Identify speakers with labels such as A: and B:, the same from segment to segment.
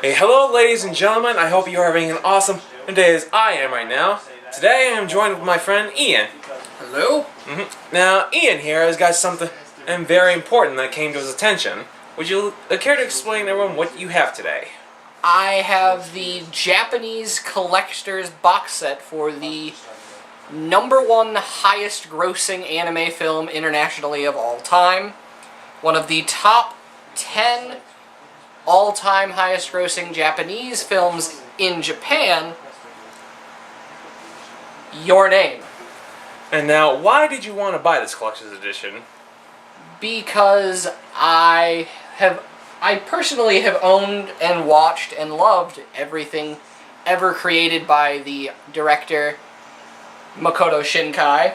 A: Hey, hello ladies and gentlemen, I hope you are having an awesome day as I am right now. Today I am joined with my friend Ian.
B: Hello?
A: Now, Ian here has got something very important that came to his attention. Would you care to explain to everyone what you have today?
B: I have the Japanese collector's box set for the #1 highest grossing anime film internationally of all time. One of the top 10 all-time highest grossing Japanese films in Japan. Your Name.
A: And now, why did you want to buy this collector's edition?
B: Because I personally have owned and watched and loved everything ever created by the director Makoto Shinkai,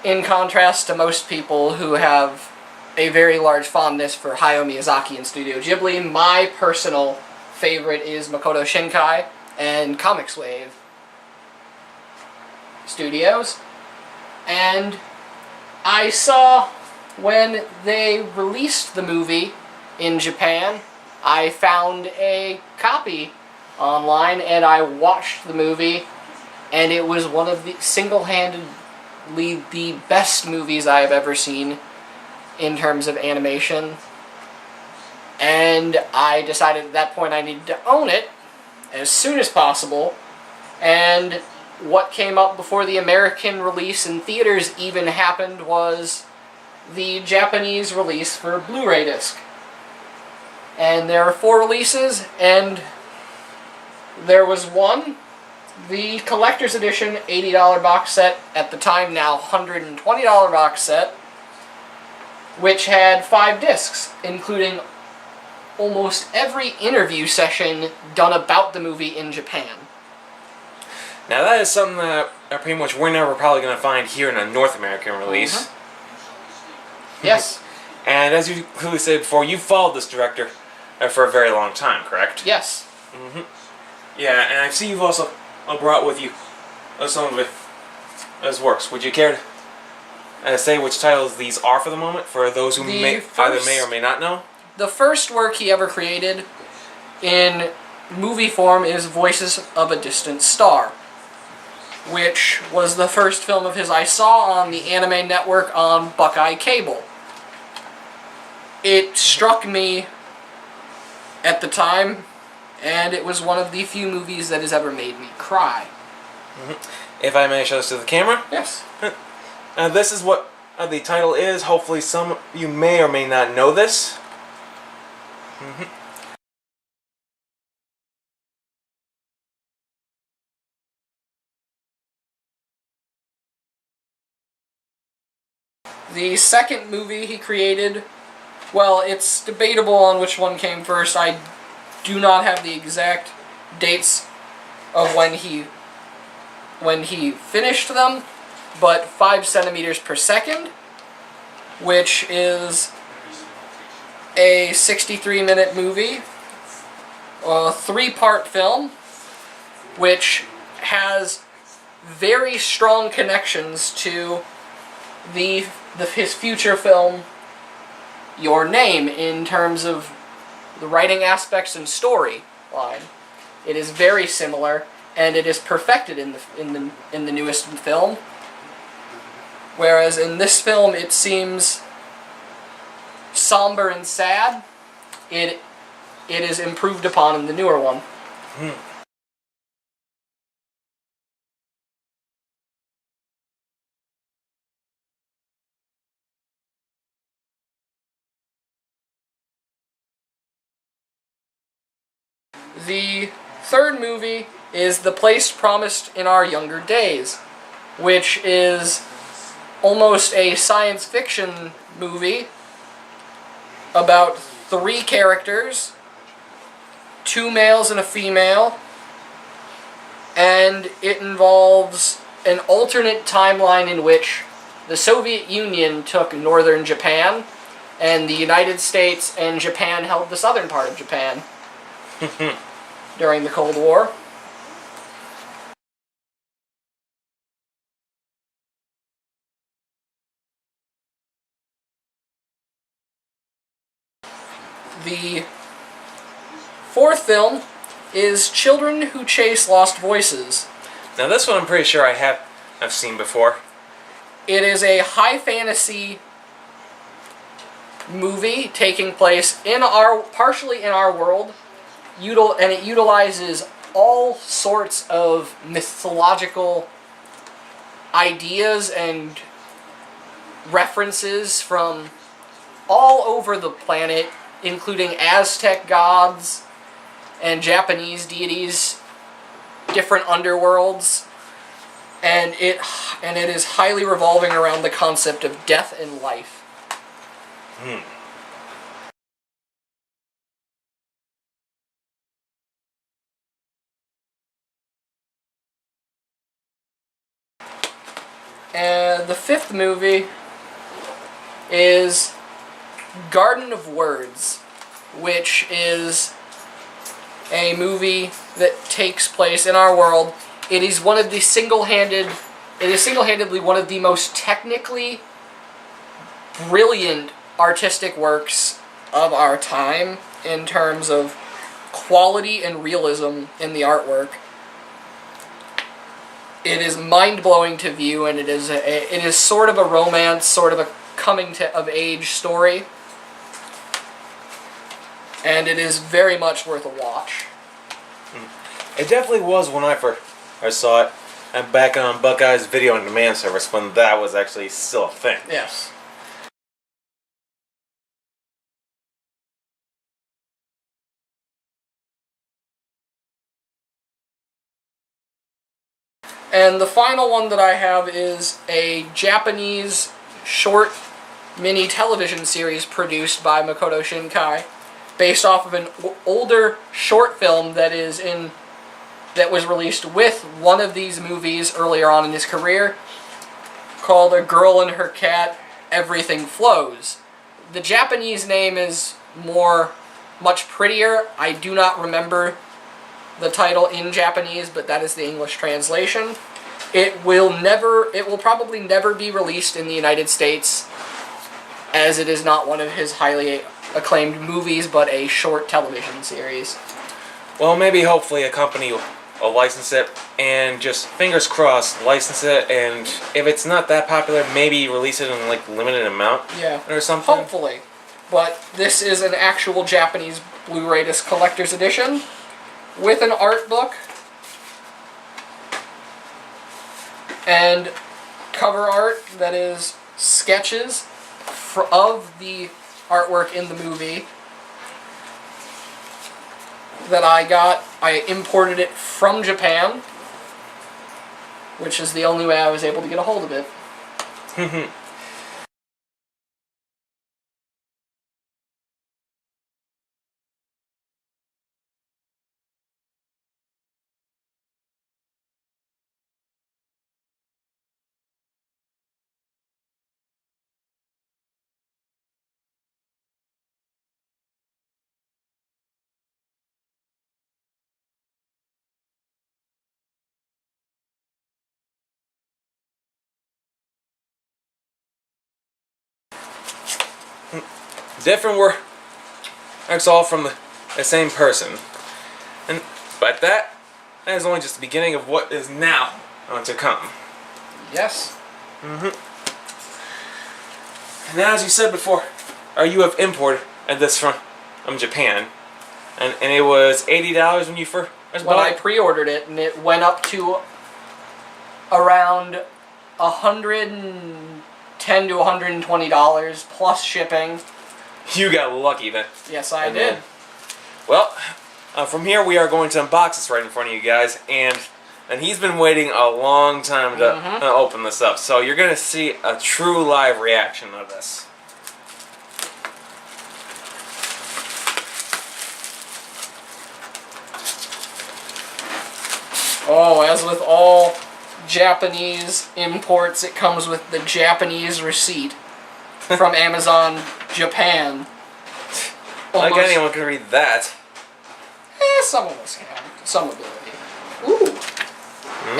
B: in contrast to most people who have a very large fondness for Hayao Miyazaki and Studio Ghibli. My personal favorite is Makoto Shinkai and Comics Wave Studios. And I saw when they released the movie in Japan, I found a copy online and I watched the movie, and it was one of the single-handedly the best movies I have ever seen in terms of animation. And I decided at that point I needed to own it as soon as possible. And what came up before the American release in theaters even happened was the Japanese release for Blu-ray disc. And there are 4 releases, and there was one, the collector's edition $80 box set, at the time now $120 box set, which had 5 discs, including almost every interview session done about the movie in Japan.
A: Now that is something that pretty much we're never probably going to find here in a North American release.
B: Yes.
A: And as you clearly said before, you followed this director for a very long time, correct?
B: Yes.
A: Yeah, and I see you've also brought with you some of his works. Would you care to say which titles these are for the moment, for those who either may or may not know?
B: The first work he ever created in movie form is Voices of a Distant Star, which was the first film of his I saw on the Anime Network on Buckeye Cable. It struck me at the time, and it was one of the few movies that has ever made me cry.
A: If I may show this to the camera?
B: Yes.
A: This is what the title is. Hopefully some of you may or may not know this.
B: The second movie he created, well, it's debatable on which one came first. I do not have the exact dates of when he finished them, but 5 centimeters per second, which is a 63-minute movie, a 3-part film, which has very strong connections to his future film, Your Name, in terms of the writing aspects and storyline. It is very similar, and it is perfected in the newest film. Whereas in this film it seems somber and sad, it is improved upon in the newer one. The third movie is The Place Promised in Our Younger Days, which is almost a science fiction movie about 3 characters, 2 males and a female, and it involves an alternate timeline in which the Soviet Union took northern Japan, and the United States and Japan held the southern part of Japan during the Cold War. The Fourth film is Children Who Chase Lost Voices.
A: Now this one I'm pretty sure I've seen before.
B: It is a high fantasy movie taking place partially in our world, and it utilizes all sorts of mythological ideas and references from all over the planet, including Aztec gods and Japanese deities, different underworlds, and it is highly revolving around the concept of death and life. And the fifth movie is Garden of Words, which is a movie that takes place in our world. It is single-handedly one of the most technically brilliant artistic works of our time in terms of quality and realism in the artwork. It is mind-blowing to view, and it is sort of a romance, sort of a coming-of-age story, and it is very much worth a watch.
A: It definitely was when I first saw it, and back on Buckeye's video on demand service when that was actually still a thing.
B: Yes. And the final one that I have is a Japanese short mini television series produced by Makoto Shinkai, based off of an older short film that was released with one of these movies earlier on in his career, called A Girl and Her Cat, Everything Flows. The Japanese name is much prettier. I do not remember the title in Japanese, but that is the English translation. It will probably never be released in the United States, as it is not one of his highly acclaimed movies, but a short television series.
A: Well, maybe hopefully a company will license it, and just fingers crossed, license it, and if it's not that popular, maybe release it in like limited amount, or something.
B: Hopefully. But this is an actual Japanese Blu-ray disc collector's edition with an art book and cover art that is sketches of the artwork in the movie that I got. I imported it from Japan, which is the only way I was able to get a hold of it.
A: Different works all from the same person. But that is only just the beginning of what is now to come.
B: Yes.
A: And as you said before, you have imported this from Japan, and it was $80 when you first bought it?
B: When I pre-ordered it, and it went up to around $110 to $120 plus shipping.
A: You got lucky then.
B: Yes, I did.
A: Well, from here we are going to unbox this right in front of you guys, and he's been waiting a long time to open this up, so you're going to see a true live reaction of this.
B: Oh, as with all Japanese imports, it comes with the Japanese receipt from Amazon Japan.
A: Like anyone can read that.
B: Some of us can. Some ability. Ooh.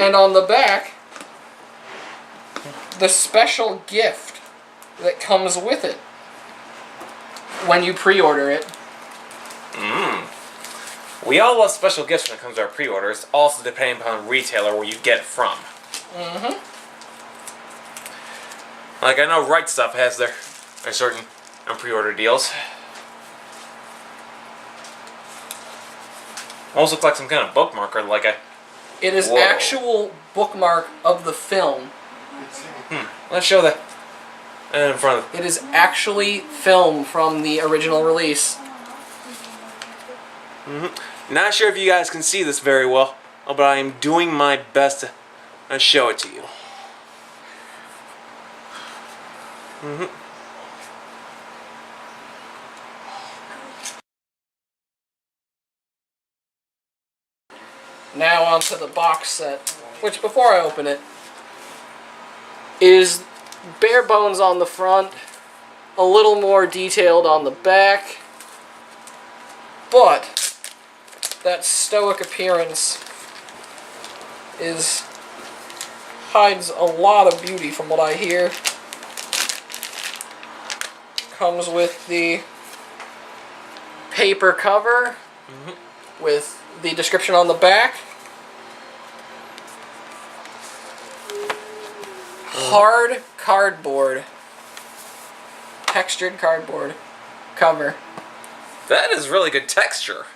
B: And on the back, the special gift that comes with it when you pre-order it.
A: We all love special gifts when it comes to our pre-orders, also depending upon the retailer where you get it from. Like, I know Right Stuff has their certain pre-order deals. Almost looks like some kind of bookmarker, like a...
B: It is actual bookmark of the film.
A: Let's show that in front of
B: it. It is actually film from the original release.
A: Not sure if you guys can see this very well, but I am doing my best to show it to you.
B: Now onto the box set, which before I open it, is bare bones on the front, a little more detailed on the back, but that stoic appearance hides a lot of beauty from what I hear. Comes with the paper cover with the description on the back. Hard cardboard. Textured cardboard cover.
A: That is really good texture.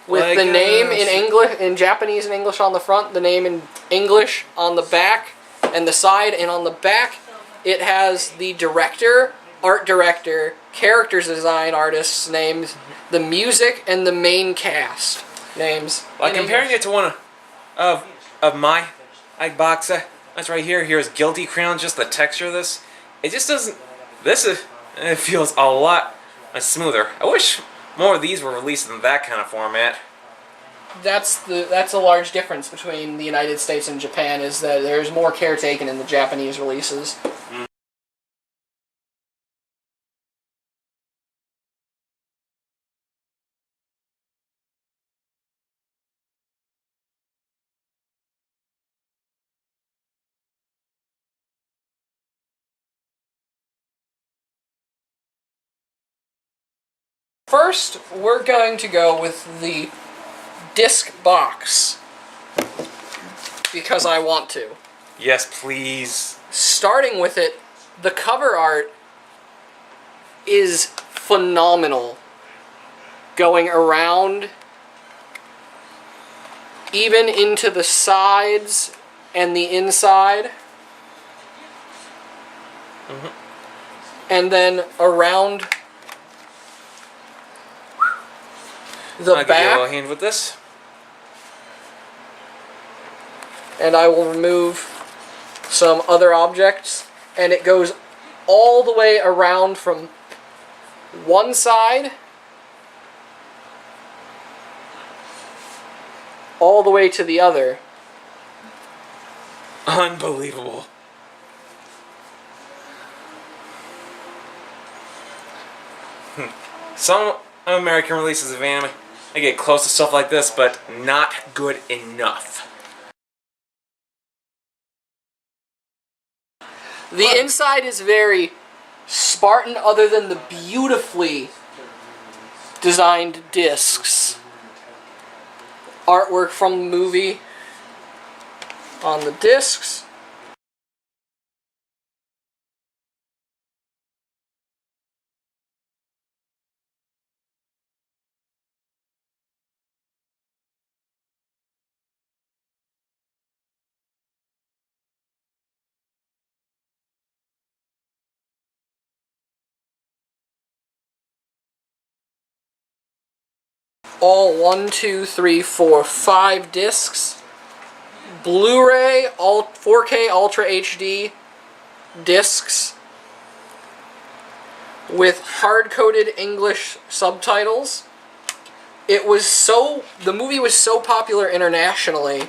B: With the name in English, in Japanese and English on the front, the name in English on the back and the side, and on the back it has the director, art director, characters design artists' names, the music, and the main cast names.
A: Like comparing it to one of my box set, that's right here. Here's Guilty Crown. Just the texture of this, it just doesn't. It feels a lot smoother. I wish more of these were released in that kind of format.
B: That's a large difference between the United States and Japan, is that there's more care taken in the Japanese releases. First, we're going to go with the disc box, because I want to.
A: Yes, please.
B: Starting with it, the cover art is phenomenal. Going around, even into the sides and the inside. And then around the
A: I'll
B: back.
A: give you a little hand with this.
B: And I will remove some other objects, and it goes all the way around from one side all the way to the other.
A: Unbelievable. Some American releases of anime, they get close to stuff like this, but not good enough.
B: The inside is very Spartan, other than the beautifully designed discs. Artwork from the movie on the discs. All 1, 2, 3, 4, 5 discs. Blu-ray, all 4K Ultra HD discs with hard-coded English subtitles. The movie was so popular internationally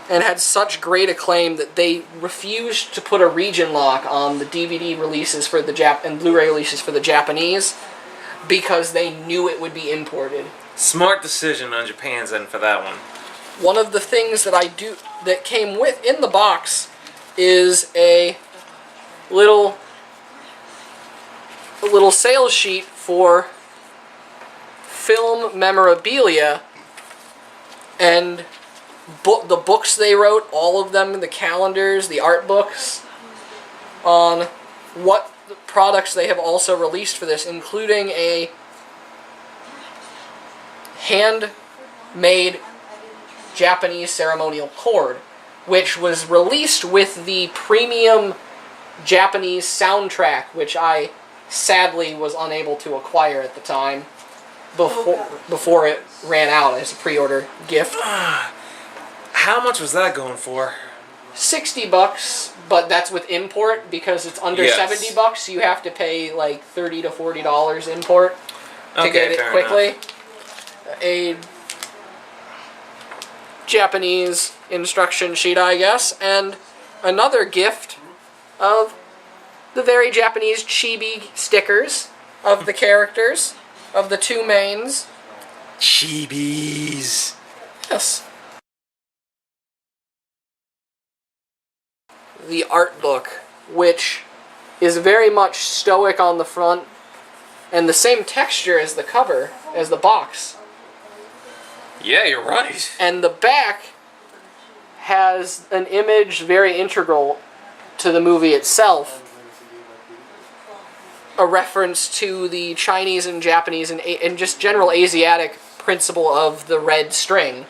B: and had such great acclaim that they refused to put a region lock on the DVD releases for the and Blu-ray releases for the Japanese, because they knew it would be imported.
A: Smart decision on Japan's end for that one.
B: One of the things that came in the box is a little sales sheet for film memorabilia and the books they wrote, all of them, the calendars, the art books, on what products they have also released for this, including a handmade Japanese ceremonial cord, which was released with the premium Japanese soundtrack, which I sadly was unable to acquire at the time before it ran out as a pre-order gift.
A: How much was that going for?
B: $60, but that's with import because it's under $70. So you have to pay like $30 to $40 import to get it quickly. Enough. A Japanese instruction sheet, I guess, and another gift of the very Japanese chibi stickers of the characters of the two mains.
A: Chibis.
B: Yes. The art book, which is very much stoic on the front and the same texture as the cover, as the box.
A: Yeah, you're right.
B: And the back has an image very integral to the movie itself. A reference to the Chinese and Japanese and just general Asiatic principle of the red string,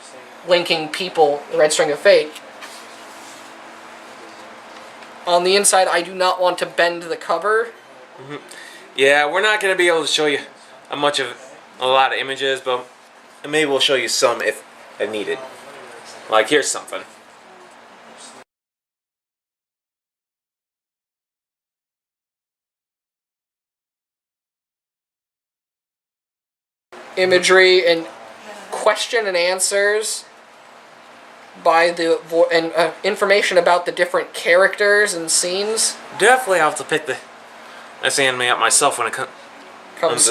B: linking people, the red string of fate. On the inside, I do not want to bend the cover.
A: Mm-hmm. Yeah, we're not going to be able to show you a lot of images, but maybe we'll show you some if needed. Like, here's something.
B: Imagery and question and answers by the information about the different characters and scenes.
A: Definitely I'll have to pick this anime up myself when it comes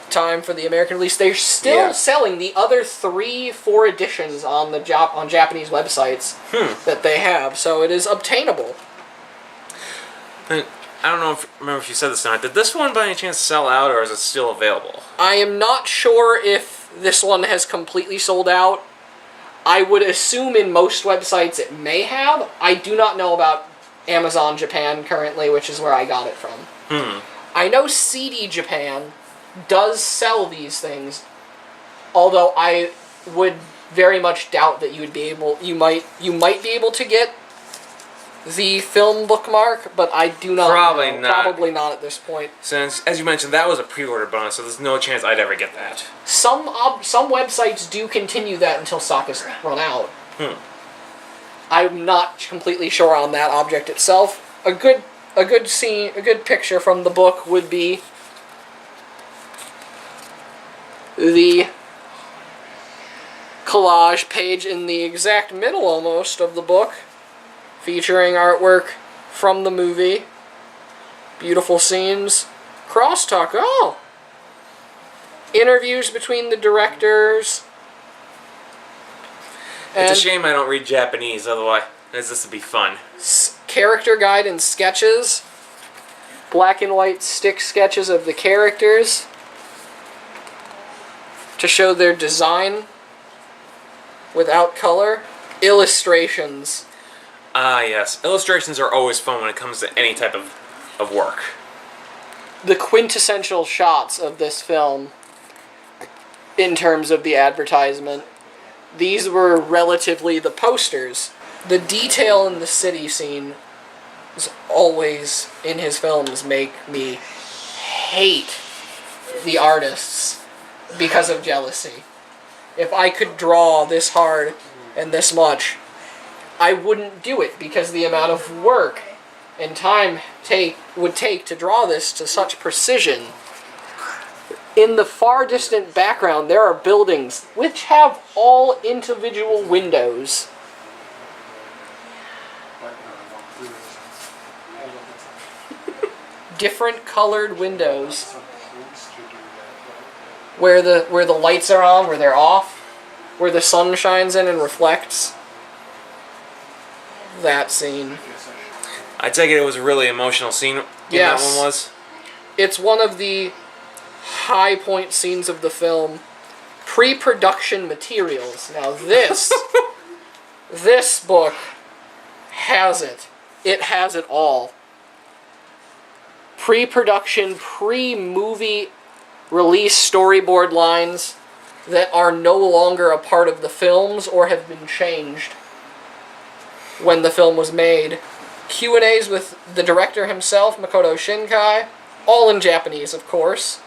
B: time for the American release. They're still selling the other 3-4 editions on on Japanese websites that they have, so it is obtainable.
A: And I don't know remember if you said this or not. Did this one by any chance sell out, or is it still available?
B: I am not sure if this one has completely sold out. I would assume in most websites it may have. I do not know about Amazon Japan currently, which is where I got it from. I know CD Japan does sell these things, although I would very much doubt that you might be able to get the film bookmark, but I do not know. Probably not at this point.
A: Since, as you mentioned, that was a pre-order bonus, so there's no chance I'd ever get that.
B: Some websites do continue that until stock is run out. I'm not completely sure on that object itself. A good picture from the book would be the collage page in the exact middle almost of the book, featuring artwork from the movie. Beautiful scenes. Crosstalk. Oh! Interviews between the directors.
A: It's a shame I don't read Japanese, otherwise this would be fun.
B: Character guide and sketches. Black and white stick sketches of the characters to show their design without color. Illustrations.
A: Ah, yes. Illustrations are always fun when it comes to any type of work.
B: The quintessential shots of this film in terms of the advertisement. These were relatively the posters. The detail in the city scene is always, in his films, make me hate the artists because of jealousy. If I could draw this hard and this much, I wouldn't do it because the amount of work and time would take to draw this to such precision. In the far distant background, there are buildings which have all individual windows. Different colored windows. Where the lights are on, where they're off, where the sun shines in and reflects. That scene.
A: I take it was a really emotional scene.
B: Yes.
A: That one was.
B: It's one of the high point scenes of the film. Pre-production materials. Now this, this book has it. It has it all. Pre-production, pre-movie release storyboard lines that are no longer a part of the films or have been changed when the film was made. Q&As with the director himself, Makoto Shinkai, all in Japanese, of course.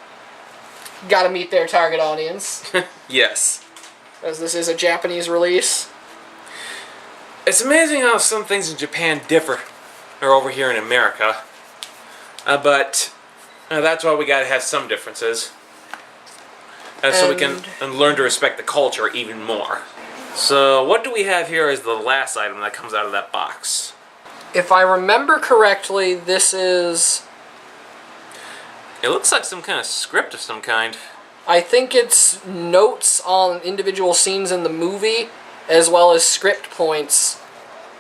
B: Gotta meet their target audience.
A: Yes.
B: As this is a Japanese release.
A: It's amazing how some things in Japan differ or over here in America. But that's why we gotta have some differences. So we can learn to respect the culture even more. So what do we have here as the last item that comes out of that box?
B: If I remember correctly, this is...
A: It looks like some kind of script of some kind.
B: I think it's notes on individual scenes in the movie, as well as script points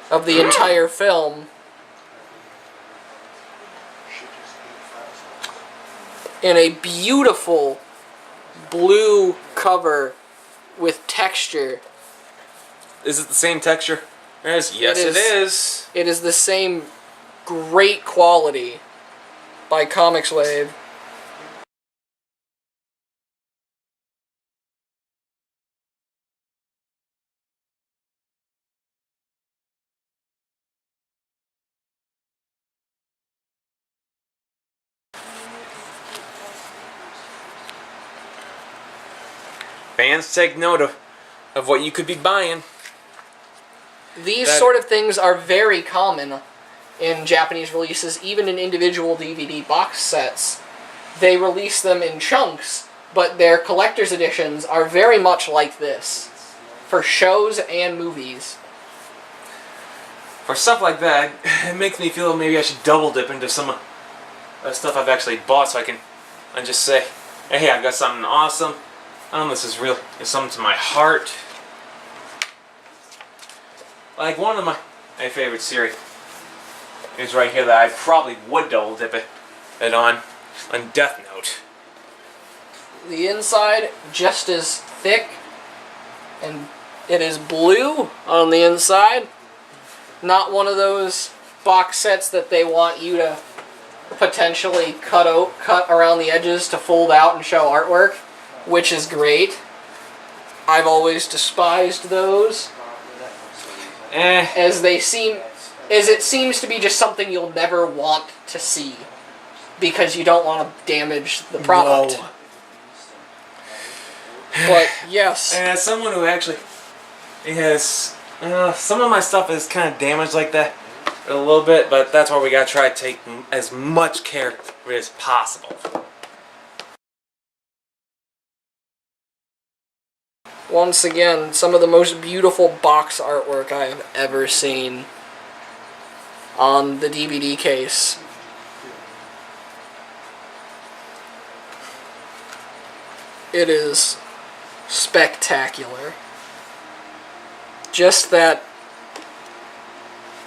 B: of the entire film. In a beautiful blue cover with texture.
A: Is it the same texture? Yes, it is.
B: It is the same great quality by Comics Wave.
A: Fans take note of what you could be buying.
B: These sort of things are very common in Japanese releases, even in individual DVD box sets. They release them in chunks, but their collector's editions are very much like this, for shows and movies.
A: For stuff like that, it makes me feel maybe I should double dip into some of the stuff I've actually bought so I can just say, hey, I've got something awesome. This is real. It's something to my heart. Like one of my favorite series is right here that I probably would double dip it on Death Note.
B: The inside just as thick, and it is blue on the inside. Not one of those box sets that they want you to potentially cut around the edges to fold out and show artwork, which is great. I've always despised those. As it seems to be just something you'll never want to see because you don't want to damage the product.
A: No.
B: But yes.
A: And as someone who actually has some of my stuff is kind of damaged like that a little bit, but that's why we gotta try to take as much care of it as possible.
B: Once again, some of the most beautiful box artwork I have ever seen on the DVD case. It is spectacular. Just that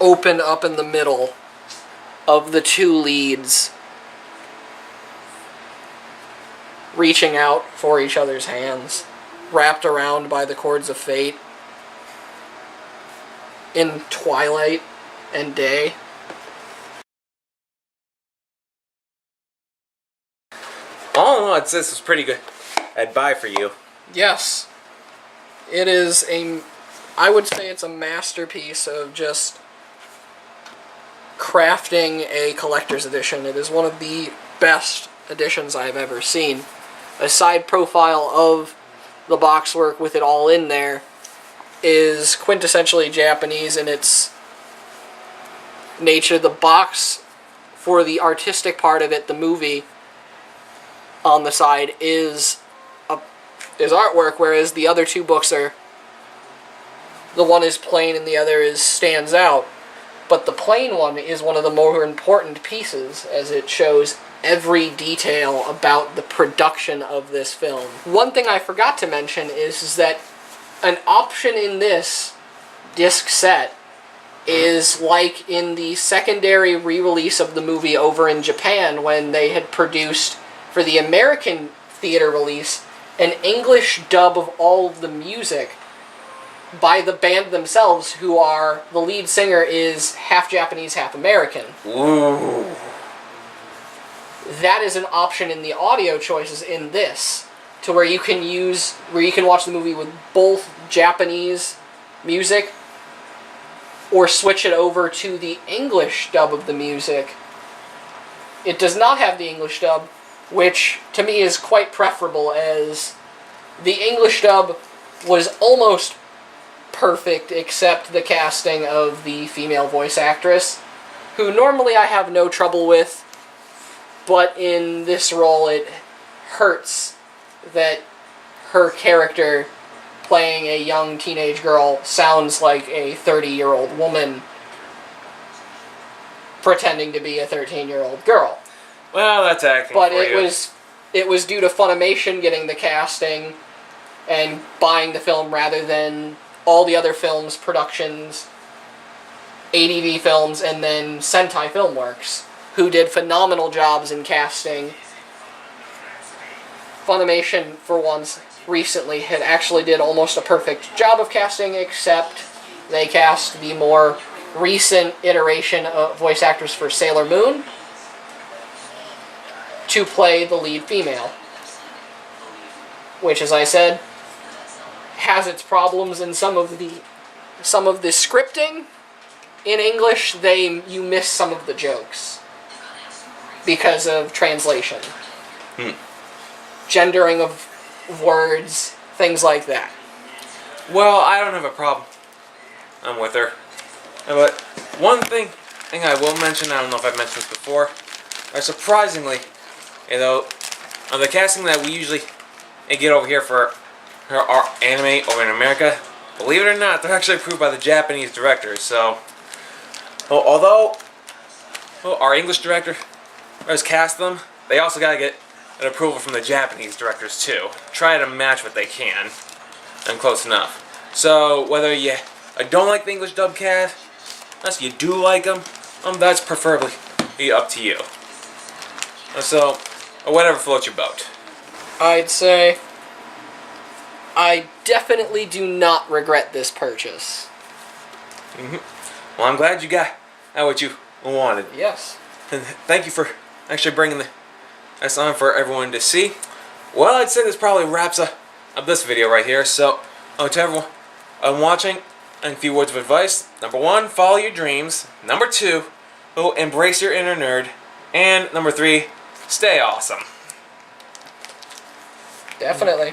B: open up in the middle of the two leads reaching out for each other's hands, wrapped around by the cords of fate in twilight and day.
A: All in all, this is pretty good. I'd buy for you.
B: Yes. It is I would say it's a masterpiece of just crafting a collector's edition. It is one of the best editions I've ever seen. A side profile of the box work with it all in there is quintessentially Japanese in its nature. The box for the artistic part of it, the movie, on the side is artwork, whereas the other two books are, the one is plain and the other stands out. But the plain one is one of the more important pieces, as it shows every detail about the production of this film. One thing I forgot to mention is that an option in this disc set is like in the secondary re-release of the movie over in Japan when they had produced, for the American theater release, an English dub of all of the music by the band themselves, who are, the lead singer is half Japanese, half American.
A: Ooh.
B: That is an option in the audio choices in this, to where you can watch the movie with both Japanese music, or switch it over to the English dub of the music. It does not have the English dub, which to me is quite preferable, as the English dub was almost perfect except the casting of the female voice actress, who normally I have no trouble with, but in this role it hurts that her character playing a young teenage girl sounds like a 30-year-old woman pretending to be a 13-year-old girl.
A: Well, that's acting.
B: But
A: for you.
B: it was due to Funimation getting the casting and buying the film rather than all the other films, productions, ADV Films, and then Sentai Filmworks, who did phenomenal jobs in casting. Funimation, for once, recently had actually did almost a perfect job of casting, except they cast the more recent iteration of voice actors for Sailor Moon to play the lead female, which, as I said, has its problems in some of the scripting. In English, you miss some of the jokes because of translation, gendering of words, things like that.
A: Well, I don't have a problem. I'm with her. But one thing I will mention, I don't know if I've mentioned this before, or surprisingly, on the casting that we usually get over here for our anime over in America, believe it or not, they're actually approved by the Japanese directors. So, although our English director has cast them, they also gotta get an approval from the Japanese directors too. Try to match what they can, and close enough. So whether you don't like the English dub cast, unless you do like them, that's preferably up to you. So, whatever floats your boat.
B: I'd say I definitely do not regret this purchase.
A: Well, I'm glad you got what you wanted.
B: Yes.
A: And thank you for actually bringing this on for everyone to see. Well, I'd say this probably wraps up this video right here. So, to everyone watching, a few words of advice. Number 1, follow your dreams. Number 2, embrace your inner nerd. And number 3, stay awesome.
B: Definitely.